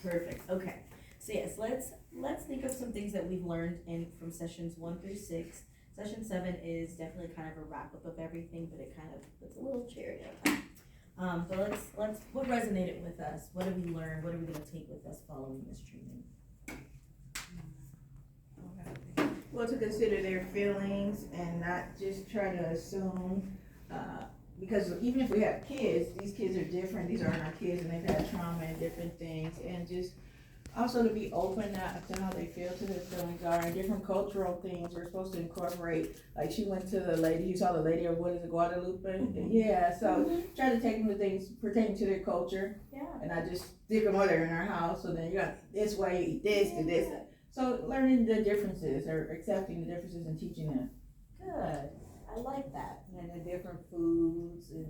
Perfect, okay. So yes, let's think of some things that we've learned from sessions 1 through 6. Session 7 is definitely kind of a wrap up of everything, but it kind of puts a little cherry on top. But let's what resonated with us? What did we learn? What are we gonna take with us following this training? Well, to consider their feelings and not just try to assume, because even if we have kids, these kids are different, these aren't our kids and they've had trauma and different things, and just also to be open to how they feel, to their feelings are, and different cultural things we're supposed to incorporate. Like she went to the lady, you saw the lady of what is it, Guadalupe? Mm-hmm. Yeah, so try to take them to things pertaining to their culture. Yeah. And I just stick them over there in our house, so then you got this way, eat this, do this. So learning the differences or accepting the differences and teaching them. Good. I like that. And the different foods and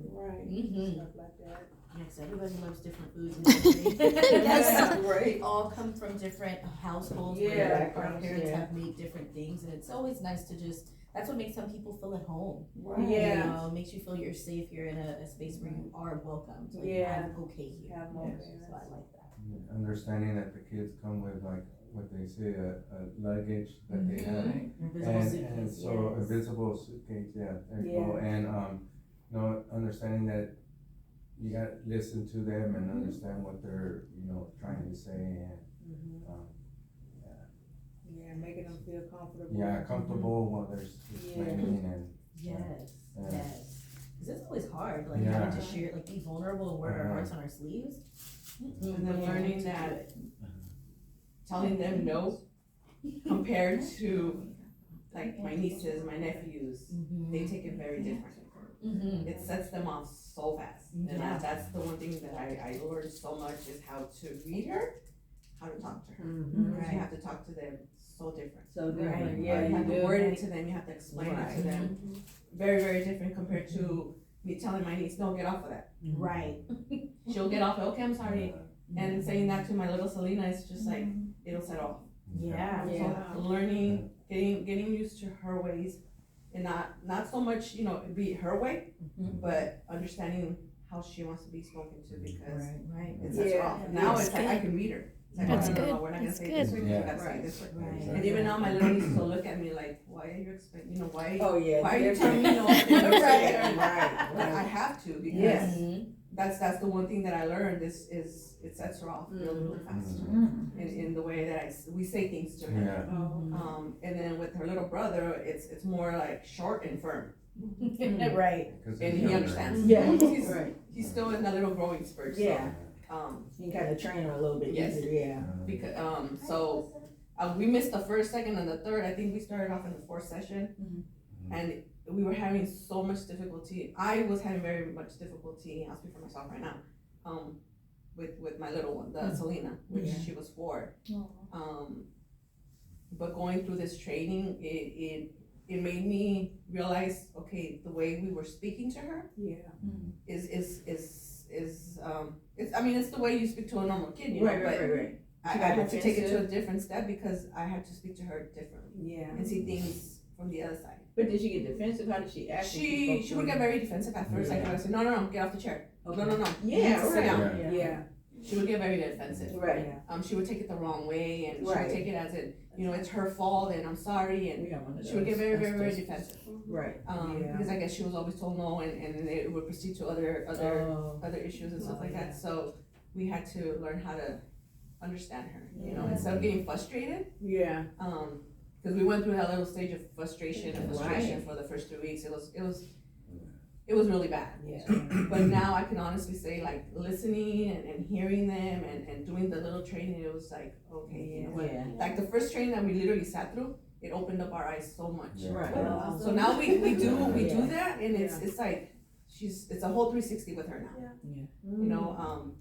Stuff like that. Yes, everybody loves different foods and everything. Yes, We right. all come from different households Yeah, where our backgrounds, parents yeah. have made different things, and it's always nice to just, that's what makes some people feel at home. Right. You Yeah. know, makes you feel you're safe, you're in a space where you are welcomed. Like, Yeah. I'm okay here. Have Yes. So I like that. Understanding that the kids come with like what they say, a luggage that they have. Invisible And suitcase, so yes. invisible suitcase, yeah, there you go. And, you know, understanding that you gotta listen to them and understand what they're, you know, trying to say and, Yeah, making them feel comfortable. yeah, comfortable while they're explaining and. Yes, Yeah. yes. Cause it's always hard, like Yeah. having to share, like be vulnerable and wear our hearts on our sleeves. And then learning that telling them no compared to like my nieces, my nephews, they take it very different. It sets them off so fast. And Yeah. that's the one thing that I learned so much is how to read her, how to talk to her. Right. You have to talk to them so different. So different, Right. yeah, You have to do. word it to them, you have to explain it to them. Very, very different compared to me telling my niece, no, get off of that. Right. She'll get off, okay, I'm sorry. And saying that to my little Selena is just like, it'll set off. Yeah. Yeah. So learning, getting used to her ways, and not so much, you know, be her way, but understanding how she wants to be spoken to, because Right. it sets her off. Now That's it's like I good. can read her. It's like, That's no, good. we're not gonna That's say it this good. way, we Yeah. gotta say it this way. Right. And even now my little niece will look at me like, why are you expecting, you know, why Oh, yeah. are you different. telling me no? Right. Right, Like, I right. have to, because Yes. that's the one thing that I learned is it sets her off really fast in the way that we say things to her. Yeah. And then with her little brother, it's more like short and firm, Right. 'Cause and he's he younger. understands. Yeah. He's, Right. he's still in that little growing spurt. So, Yeah. Um, You can kind of train her a little bit Yes. easier, yeah. because so we missed the first, second, and the third. I think we started off in the fourth session, and we were having so much difficulty. I was having very much difficulty. I'll speak for myself right now. With my little one, the Selena, which she was 4. But going through this training, it made me realize, okay, the way we were speaking to her is it's I mean, it's the way you speak to a normal kid, you know, Right. I had to take it to a different step because I had to speak to her differently Yeah. and see things from the other side. But did she get defensive? How did she act? when She spoke would to get you? very defensive at first. Like I would say, no, get off the chair. Okay. No. You Yeah, need to sit down. right. Yeah. She would get very defensive. Right. She would take it the wrong way, and she Right. would take it as in, you know, it's her fault and I'm sorry, and We got one of she would get those. very, very, very That's defensive. Right. Yeah. Because I guess she was always told no, and it would proceed to other issues and stuff like that. So we had to learn how to understand her, you know, instead of getting frustrated. Yeah. Because we went through that little stage of frustration for the first 3 weeks. It was really bad. Yeah. But now I can honestly say, like, listening and hearing them and doing the little training, it was like, okay, you know what? Yeah. Like the first training that we literally sat through, it opened up our eyes so much. Yeah. Right. So now we do Yeah. that, and it's like it's a whole 360 with her now. Yeah. You know,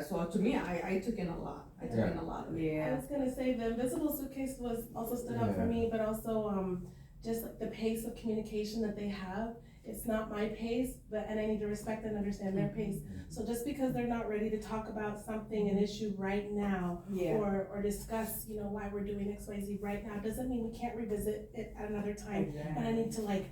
so to me, I took in a lot. I took in a lot of it. I Yeah. was gonna say the invisible suitcase was also stood out for me, but also just like the pace of communication that they have. It's not my pace, and I need to respect and understand their pace. So just because they're not ready to talk about something, an issue right now, Yeah. or discuss, you know, why we're doing XYZ right now, doesn't mean we can't revisit it at another time. And I need to like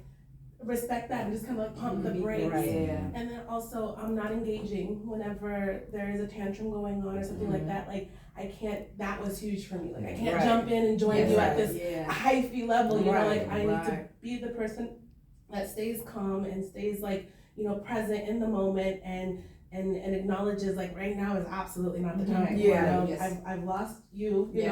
respect that and just kind of like pump the brakes. Right. Yeah. And then also, I'm not engaging whenever there is a tantrum going on or something like that. Like, I can't, that was huge for me. Like, I can't Right. jump in and join you at this Yeah. hyphy level, you know, Right, like I need to right. be the person that stays calm and stays like, you know, present in the moment and acknowledges like right now is absolutely not the time. Yeah, You know, yes. I've lost you, you Yeah.